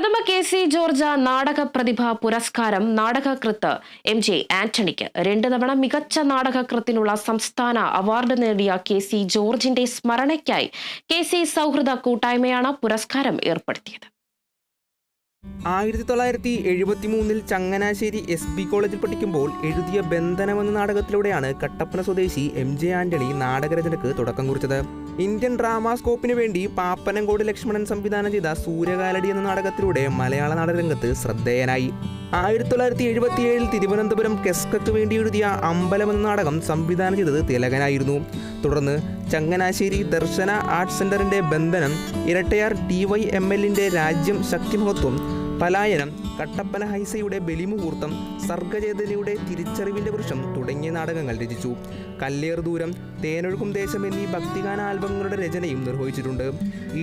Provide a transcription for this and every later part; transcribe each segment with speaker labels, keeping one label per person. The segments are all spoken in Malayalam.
Speaker 1: പ്രഥമ KC ജോർജ് നാടക പ്രതിഭ പുരസ്കാരം നാടകകൃത്ത് MJ ആന്റണിക്ക് 2 തവണ മികച്ച നാടകകൃത്തിനുള്ള സംസ്ഥാന അവാർഡ് നേടിയ KC ജോർജിന്റെ സ്മരണയ്ക്കായി KC സൗഹൃദ കൂട്ടായ്മയാണ് പുരസ്കാരം ഏർപ്പെടുത്തിയത്.
Speaker 2: 1973 ചങ്ങനാശ്ശേരി SB കോളേജിൽ പഠിക്കുമ്പോൾ എഴുതിയ ബന്ധനം എന്ന നാടകത്തിലൂടെയാണ് കട്ടപ്പന സ്വദേശി MJ ആന്റണി നാടകരചനയ്ക്ക് തുടക്കം കുറിച്ചത്. ഇന്ത്യൻ ഡ്രാമാസ്കോപ്പിന് വേണ്ടി പാപ്പനംകോട് ലക്ഷ്മണൻ സംവിധാനം ചെയ്ത സൂര്യകാലടി എന്ന നാടകത്തിലൂടെ മലയാള നാടകരംഗത്ത് ശ്രദ്ധേയനായി. 1977 തിരുവനന്തപുരം കെസ്കക്ക് വേണ്ടി എഴുതിയ അമ്പലം എന്ന നാടകം സംവിധാനം ചെയ്തത് തിലകനായിരുന്നു. തുടർന്ന് ചങ്ങനാശ്ശേരി ദർശന ആർട്സ് സെന്ററിന്റെ ബന്ധനം, ഇരട്ടയാർ DYMLന്റെ രാജ്യം ശക്തിമഹത്വം, പലായനം, കട്ടപ്പന ഹൈസയുടെ ബലിമുഹൂർത്തം, സർഗചേതനയുടെ തിരിച്ചറിവിന്റെ വൃക്ഷം തുടങ്ങിയ നാടകങ്ങൾ രചിച്ചു. കല്ലേർ ദൂരം, തേനൊഴുക്കും ദേശം എന്നീ ഭക്തിഗാന ആൽബങ്ങളുടെ രചനയും നിർവഹിച്ചിട്ടുണ്ട്.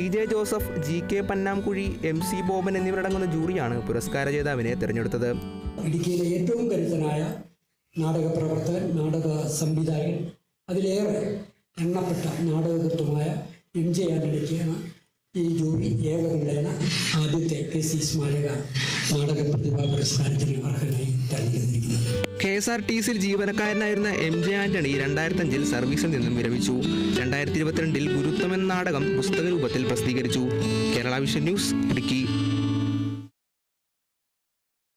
Speaker 2: EJ Joseph, GK പന്നാംകുഴി, MC Boban എന്നിവരടങ്ങുന്ന ജൂറിയാണ് പുരസ്കാര ജേതാവിനെ തിരഞ്ഞെടുത്തത്.
Speaker 3: ഇടുക്കിയിലെ ഏറ്റവും കരുത്തനായ നാടക പ്രവർത്തകൻ, നാടക സംവിധായകൻ, അതിലേറെ എണ്ണപ്പെട്ട നാടകകൃത്തുമായ MJ ആന്റണിക്കാണ് ഈ ജൂറി ഏകകണ്ഠേന ആദ്യത്തെ KC സ്മാരക നാടക പ്രതിഭാ പുരസ്കാരത്തിന് അർഹനായി തെരഞ്ഞെടുത്തിരിക്കുന്നത്.
Speaker 2: KSRTCയിൽ ജീവനക്കാരനായിരുന്ന MJ ആന്റണി 2005 സർവീസിൽ നിന്നും വിരമിച്ചു. 2022 ഗുരുത്വം എന്ന നാടകം പുസ്തക രൂപത്തിൽ പ്രസിദ്ധീകരിച്ചു. Kerala vision news, Idukki.